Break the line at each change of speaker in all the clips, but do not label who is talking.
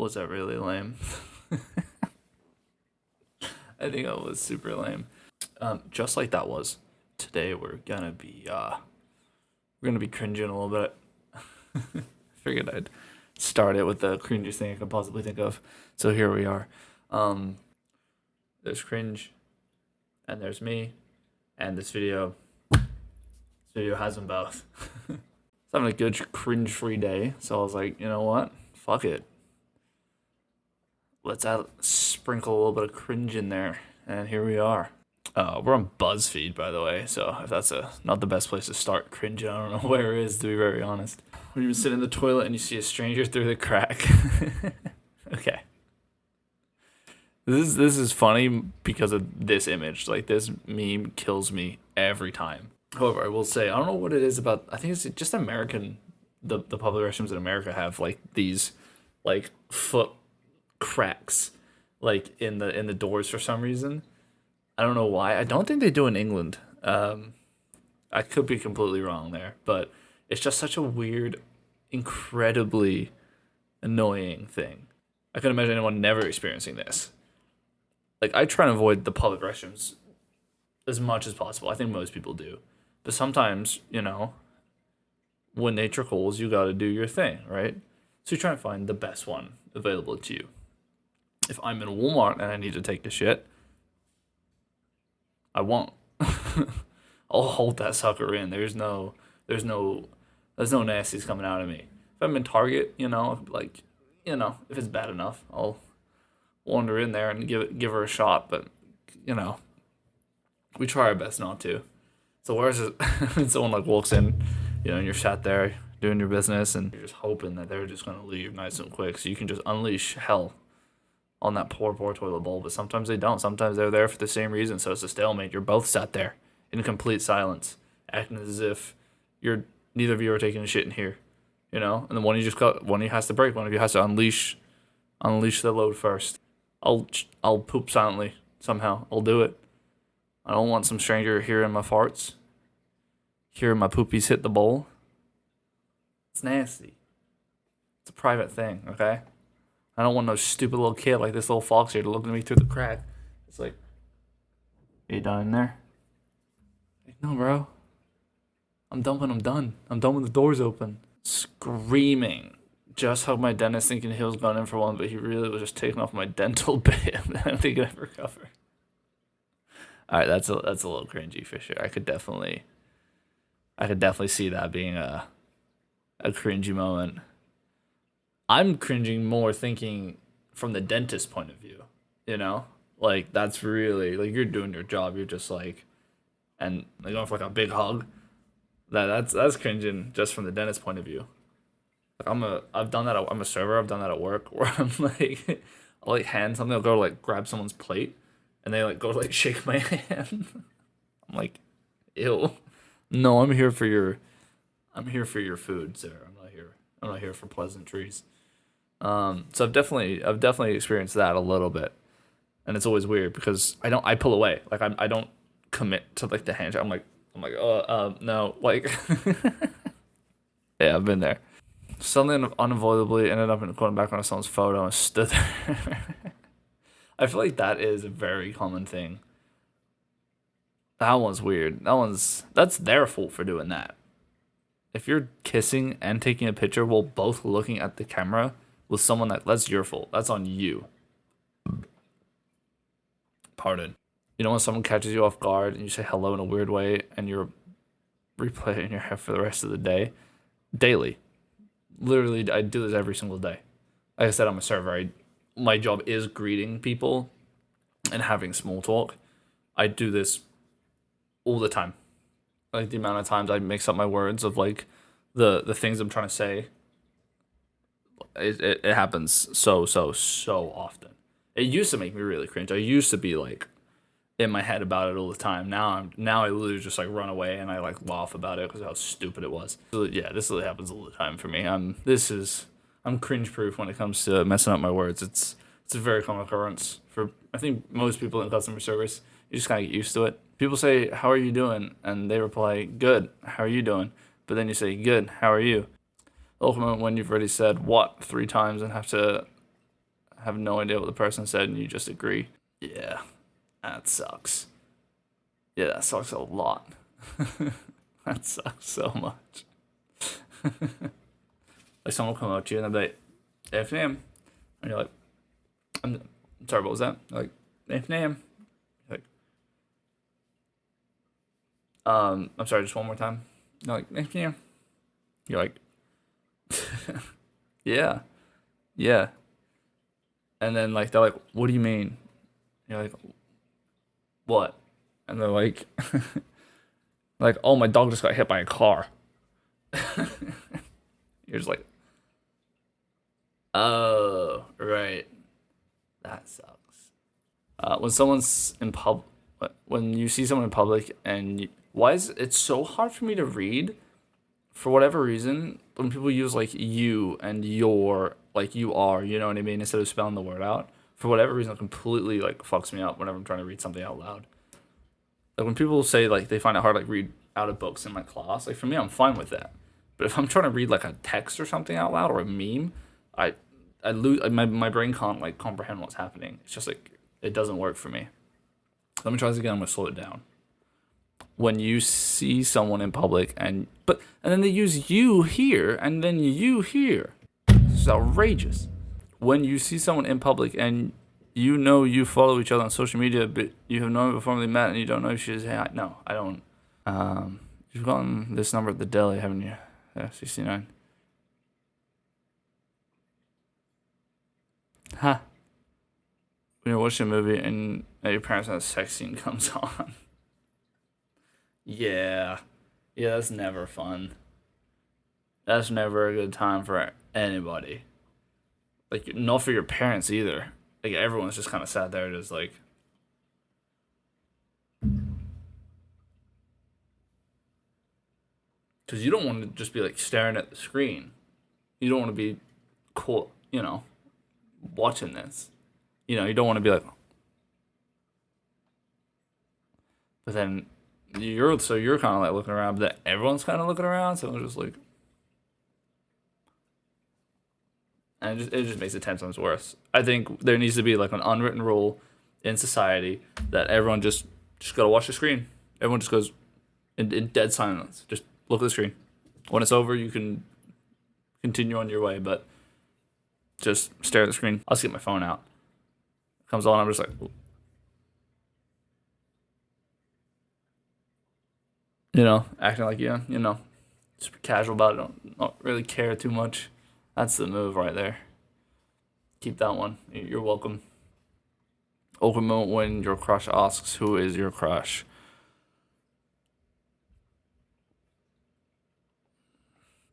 Was that really lame? I think that was super lame. Just like that was. Today we're gonna be cringing a little bit. Figured I'd start it with the cringiest thing I could possibly think of. So here we are. Um, there's cringe, and there's me, and this video. This video has them both. It's having a good cringe-free day, so I was like, you know what? Fuck it. Let's sprinkle a little bit of cringe in there, and here we are. We're on BuzzFeed, by the way, so if that's not the best place to start cringing, I don't know where it is, to be very honest. When you sit in the toilet and you see a stranger through the crack. Okay. This is funny because of this image. Like, this meme kills me every time. However, I will say, I don't know what it is about, I think it's just American, the public restrooms in America have, like, these, like, foot cracks, like, in the doors for some reason. I don't know why. I don't think they do in England. I could be completely wrong there, but it's just such a weird, incredibly annoying thing. I can imagine anyone never experiencing this. Like, I try and avoid the public restrooms as much as possible. I think most people do. But sometimes, when nature calls, you gotta do your thing, right? So you try and find the best one available to you. If I'm in Walmart and I need to take a shit, I won't. I'll hold that sucker in. There's no nasties coming out of me. If I'm in Target, if it's bad enough, I'll wander in there and give her a shot. But we try our best not to. So whereas someone like walks in, and you're sat there doing your business, and you're just hoping that they're just gonna leave nice and quick, so you can just unleash hell on that poor toilet bowl. But sometimes they don't. Sometimes they're there for the same reason. So it's a stalemate. You're both sat there in complete silence, acting as if neither of you are taking a shit in here, And then one of you has to break. One of you has to unleash the load first. I'll poop silently somehow. I'll do it. I don't want some stranger hearing my farts, hearing my poopies hit the bowl. It's nasty. It's a private thing, okay? I don't want no stupid little kid like this little fox here to look at me through the crack. It's like, are you done in there? Like, no, bro. I'm done when I'm done. I'm done when the door's open. Screaming. Just hope my dentist thinking he was going in for one, but he really was just taking off my dental bit. I don't think I'd recover. All right, that's a little cringy for sure. I could definitely see that being a cringy moment. I'm cringing more thinking from the dentist point of view, Like, that's really, like, you're doing your job. You're just like, and like going for like a big hug. That's cringing just from the dentist point of view. Like, I've done that. I'm a server. I've done that at work where I'm like, I'll like hand something. I'll go to like grab someone's plate, and they like go to like shake my hand. I'm like, ew. No, I'm here for your food, sir. I'm not here for pleasantries. So I've definitely experienced that a little bit, and it's always weird because I pull away. Like, I don't commit to like the handshake. I'm like no, like yeah, I've been there. Something unavoidably ended up going back on someone's photo and stood there. I feel like that is a very common thing. That one's weird. That's their fault for doing that. If you're kissing and taking a picture while both looking at the camera with someone that's your fault. That's on you. Pardon. When someone catches you off guard and you say hello in a weird way and you're replaying in your head for the rest of the day, daily. Literally, I do this every single day. Like I said, I'm a server. My job is greeting people and having small talk. I do this all the time. Like, the amount of times I mix up my words of like the things I'm trying to say. It happens so often. It used to make me really cringe. I used to be like in my head about it all the time. Now I literally just like run away and I like laugh about it because of how stupid it was. So, yeah, this really happens all the time for me. I'm cringe proof when it comes to messing up my words. It's a very common occurrence for, I think, most people in customer service. You just kind of get used to it. People say, "How are you doing?" and they reply, "Good. How are you doing?" But then you say, "Good. How are you?" The ultimate when you've already said "what" 3 times and have to have no idea what the person said and you just agree. Yeah, that sucks. Yeah, that sucks a lot. That sucks so much. Like someone will come up to you and they'll be like, F-name. And you're like, I'm sorry, what was that? Like, F-name. Like, I'm sorry, just one more time. You're like, F-name. You're like, yeah, yeah. And then like they're like, what do you mean? You're like, what? And they're like, like, oh, my dog just got hit by a car. You're just like, oh, right. That sucks. When someone's in when you see someone in public, and why is it's so hard for me to read? For whatever reason, when people use like you and your, like you are, you know what I mean, instead of spelling the word out, for whatever reason, it completely like fucks me up whenever I'm trying to read something out loud. Like when people say like they find it hard to like read out of books in my class, like for me, I'm fine with that. But if I'm trying to read like a text or something out loud or a meme, I I lose my brain can't like comprehend what's happening. It's just like it doesn't work for me. Let me try this again. I'm gonna slow it down. When you see someone in public and then they use you here and then you here. It's outrageous. When you see someone in public and you know you follow each other on social media, but you have known before they met and you don't know if she's hey, no, I don't. You've gotten this number at the deli, haven't you? Yeah, 69. Huh. When you're watching a movie and your parents' and a sex scene comes on. Yeah. Yeah, that's never fun. That's never a good time for anybody. Like, not for your parents either. Like, everyone's just kind of sat there just like. Because you don't want to just be like staring at the screen. You don't want to be cool, watching this. You don't want to be like. But then you're kind of like looking around, but then everyone's kind of looking around, so it's just like. And it just makes it 10 times worse. I think there needs to be like an unwritten rule in society that everyone just gotta watch the screen. Everyone just goes in dead silence. Just look at the screen. When it's over, you can continue on your way, but just stare at the screen. I'll just get my phone out. It comes on, I'm just like, acting like super casual about it. Don't really care too much. That's the move right there. Keep that one. You're welcome. Awkward moment when your crush asks, "Who is your crush?"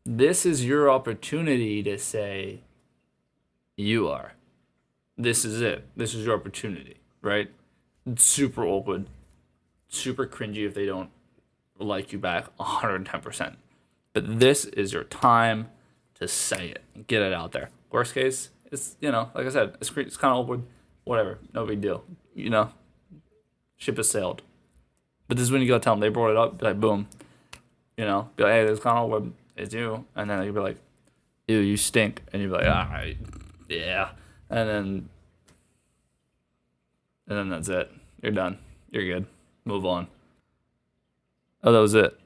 This is your opportunity to say, "You are." This is it. This is your opportunity, right? It's super awkward, super cringy if they don't like you back 110%. But this is your time to say it and get it out there. Worst case, it's, like I said, it's kind of awkward. Whatever. No big deal. Ship has sailed. But this is when you go tell them they brought it up. Be like, boom. Be like, hey, this kind of awkward. It's you. And then you'll be like, ew, you stink. And you'll be like, all right, yeah. And then that's it. You're done. You're good. Move on. Oh, that was it.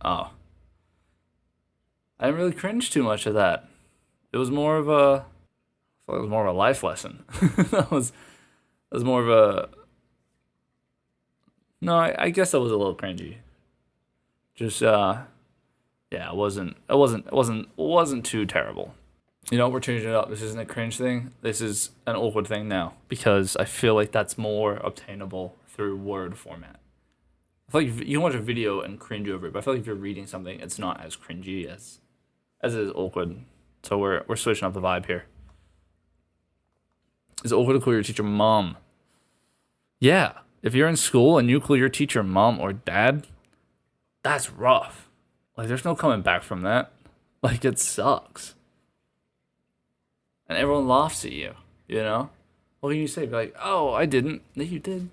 Oh. I didn't really cringe too much of that. It was more of a, I thought it was more of a life lesson. that was more of a. No, I guess that was a little cringy. Just yeah, it wasn't too terrible. We're changing it up. This isn't a cringe thing. This is an awkward thing now because I feel like that's more obtainable through word format. I feel like you can watch a video and cringe over it, but I feel like if you're reading something, it's not as cringy as it is awkward. So we're switching up the vibe here. Is it awkward to call your teacher mom? Yeah. If you're in school and you call your teacher mom or dad, that's rough. Like, there's no coming back from that. Like, it sucks. And everyone laughs at you, What can you say? Be like, oh, I didn't. No, you did.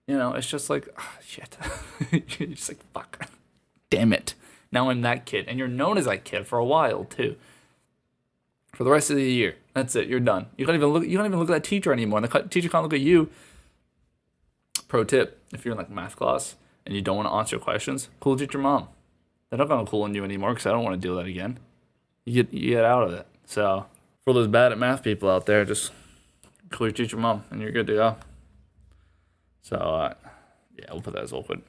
It's just like, oh, shit. You're just like, fuck. Damn it. Now I'm that kid. And you're known as that kid for a while, too. for the rest of the year. That's it. You're done. You can't even look. You can't even look at that teacher anymore. And the teacher can't look at you. Pro tip: if you're in like math class and you don't want to answer questions, cool teacher mom. They're not gonna cool on you anymore because I don't want to do that again. You get out of it. So for those bad at math people out there, just cool your teacher mom and you're good to go. So yeah, we'll put that as awkward.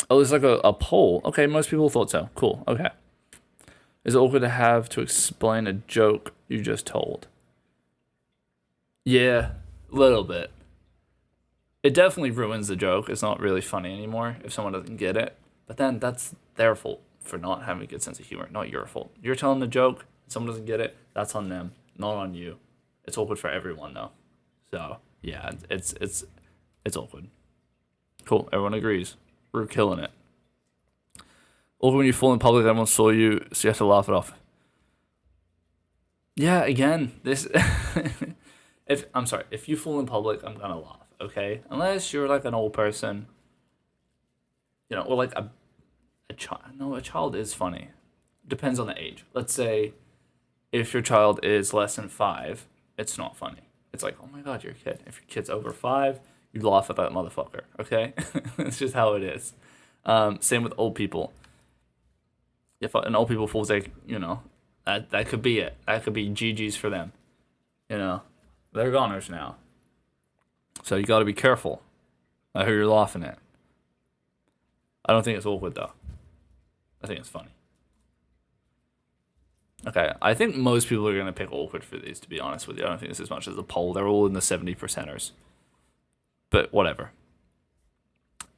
Oh, there's like a poll. Okay, most people thought so. Cool. Okay. Is it awkward to have to explain a joke you just told? Yeah, a little bit. It definitely ruins the joke. It's not really funny anymore if someone doesn't get it. But then that's their fault for not having a good sense of humor, not your fault. You're telling the joke, someone doesn't get it, that's on them, not on you. It's awkward for everyone though. So yeah, it's awkward. Cool, everyone agrees. We're killing it. Awkward when you fall in public, everyone saw you, so you have to laugh it off. Yeah, again, this if you fall in public, I'm gonna laugh, okay? Unless you're like an old person, or like a child. No, a child is funny. Depends on the age. Let's say if your child is less than 5, it's not funny. It's like, oh my god, you're a kid. If your kid's over 5, you laugh at that motherfucker, okay? It's just how it is. Same with old people. If an old people falls, like, that could be it. That could be GG's for them. They're goners now. So you got to be careful at who you're laughing at. I don't think it's awkward though. I think it's funny. Okay, I think most people are gonna pick awkward for these. To be honest with you, I don't think it's as much as a poll. They're all in the 70%ers. But whatever.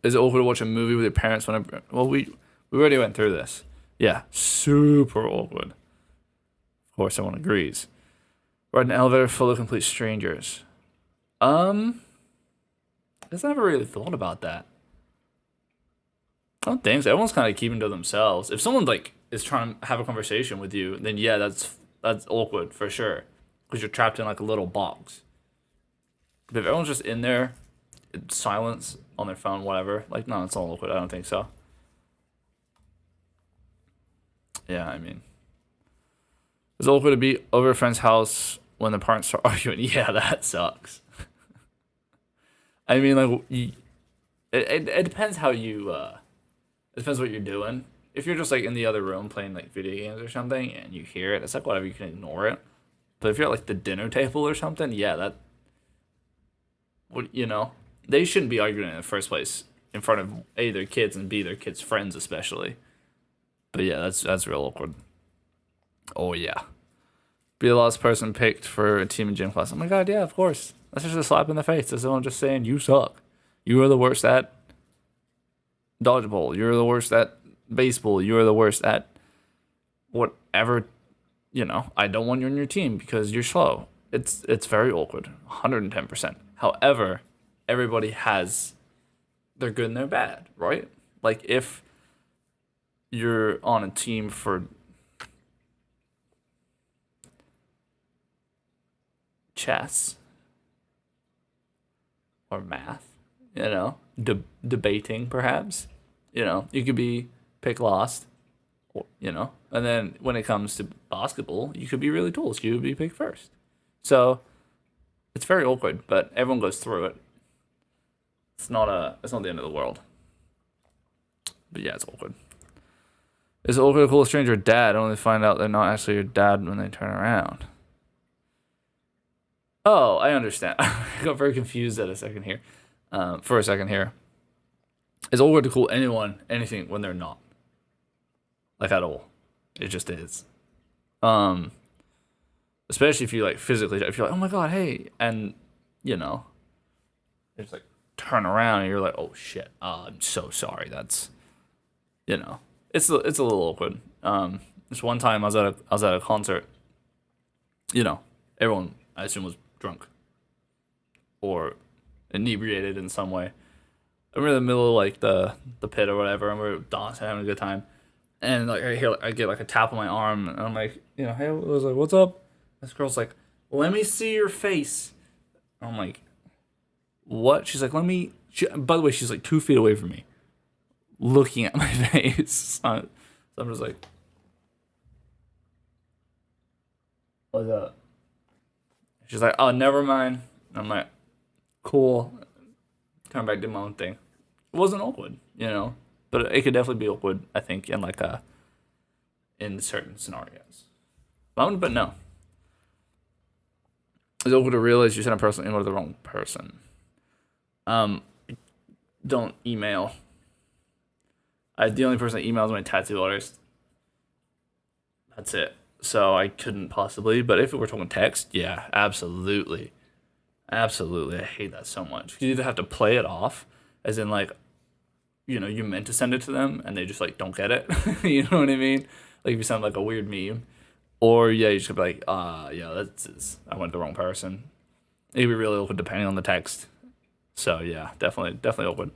Is it awkward to watch a movie with your parents whenever? Well, we already went through this. Yeah, super awkward. Of course, everyone agrees. Ride an elevator full of complete strangers. I guess I never really thought about that. I don't think so. Everyone's kind of keeping to themselves. If someone like is trying to have a conversation with you, then yeah, that's awkward for sure, because you're trapped in like a little box. But if everyone's just in there, in silence on their phone, whatever, like no, it's all awkward. I don't think so. Yeah, I mean, it's awkward to be over a friend's house when the parents start arguing. Yeah, that sucks. I mean, like, it depends how you. It depends what you're doing. If you're just like in the other room playing like video games or something and you hear it, it's like whatever, you can ignore it. But if you're at like the dinner table or something, yeah, they shouldn't be arguing in the first place in front of A, their kids, and B, their kids' friends especially. But yeah, that's real awkward. Oh yeah. Be the last person picked for a team in gym class. Oh my god, yeah, of course. That's just a slap in the face. That's someone just saying you suck. You are the worst at dodgeball. You're the worst at baseball. You're the worst at whatever. I don't want you on your team because you're slow. It's very awkward. 110%. However, everybody has their good and their bad, right? Like if you're on a team for chess or math, debating perhaps, you could be pick last, and then when it comes to basketball, you could be really tall, so you would be picked first. So it's very awkward, but everyone goes through it. It's not the end of the world. But yeah, it's awkward. Is it awkward to call a stranger dad only to find out they're not actually your dad when they turn around? Oh, I understand. I got very confused for a second here. It's awkward to call anyone anything when they're not. Like at all. It just is. Especially if you like physically, if you're like, oh my god, hey, and it's like turn around and you're like, oh shit, I'm so sorry. That's, it's a little awkward. This one time I was at a concert. Everyone I assume was drunk or inebriated in some way. We're in the middle of like the pit or whatever, and we're dancing, having a good time. And like I get like a tap on my arm, and I'm like, hey, I was like, what's up? This girl's like, let me see your face. I'm like, what? She's like, by the way, she's like 2 feet away from me, looking at my face. So I'm just like, What's up? She's like, oh, never mind. I'm like, cool. Turn back, do my own thing. It wasn't awkward, but it could definitely be awkward. I think in certain scenarios. But no, it's awkward to realize you sent a personal email to the wrong person. Don't email. The only person that emails my tattoo artist. That's it. So I couldn't possibly. But if it were talking text, yeah, absolutely. Absolutely. I hate that so much. You either have to play it off, as in, like, you meant to send it to them and they just, like, don't get it. You know what I mean? Like, if you send, like, a weird meme. Or, yeah, you just be like, yeah, I went to the wrong person. It could be really awkward depending on the text. So, yeah, definitely awkward.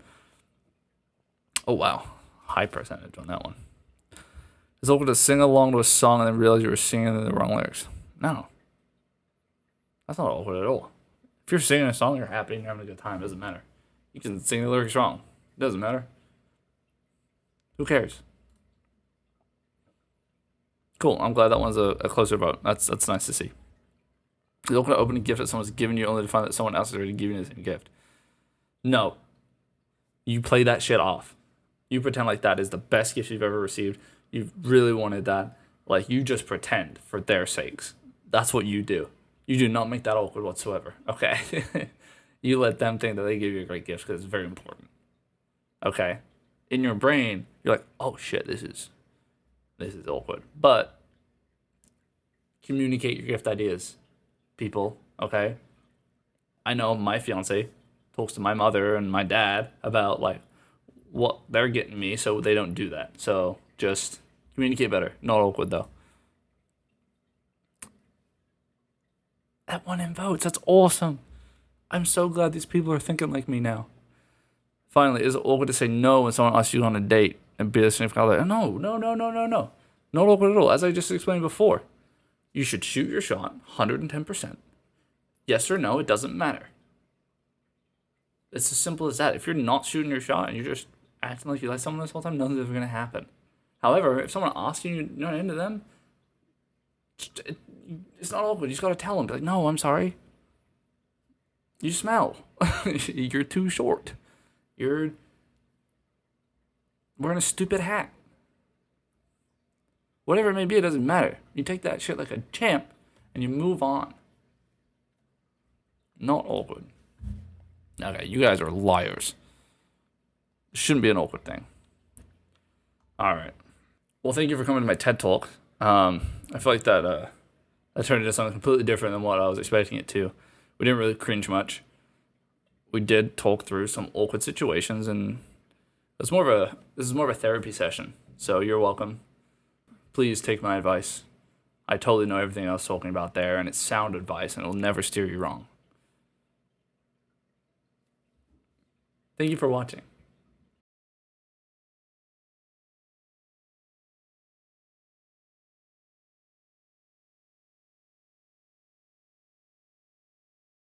Oh, wow. High percentage on that one. It's awkward to sing along to a song and then realize you were singing the wrong lyrics. No. That's not awkward at all. If you're singing a song, you're happy and you're having a good time. It doesn't matter. You can sing the lyrics wrong. It doesn't matter. Who cares? Cool. I'm glad that one's a closer vote. That's nice to see. It's awkward to open a gift that someone's given you only to find that someone else is already giving you the same gift. No. You play that shit off. You pretend like that is the best gift you've ever received. You really wanted that. Like, you just pretend for their sakes. That's what you do. You do not make that awkward whatsoever. Okay? You let them think that they give you a great gift because it's very important. Okay? In your brain, you're like, oh shit, this is awkward. But communicate your gift ideas, people. Okay? I know my fiance talks to my mother and my dad about, like, what they're getting me, so they don't do that. So just communicate better. Not awkward, though. That won in votes. That's awesome. I'm so glad these people are thinking like me now. Finally, is it awkward to say no when someone asks you on a date and be the significant other? No. Not awkward at all. As I just explained before, you should shoot your shot 110%. Yes or no, it doesn't matter. It's as simple as that. If you're not shooting your shot and you're just acting like you like someone this whole time, nothing's ever going to happen. However, if someone asks you and you're not into them, it's not awkward. You just got to tell them. Be like, no, I'm sorry. You smell. You're too short. You're wearing a stupid hat. Whatever it may be, it doesn't matter. You take that shit like a champ and you move on. Not awkward. Okay, you guys are liars. It shouldn't be an awkward thing. All right. Well, thank you for coming to my TED Talk. I feel like that turned into something completely different than what I was expecting it to. We didn't really cringe much. We did talk through some awkward situations, and this is more of a therapy session. So you're welcome. Please take my advice. I totally know everything I was talking about there, and it's sound advice, and it'll never steer you wrong. Thank you for watching.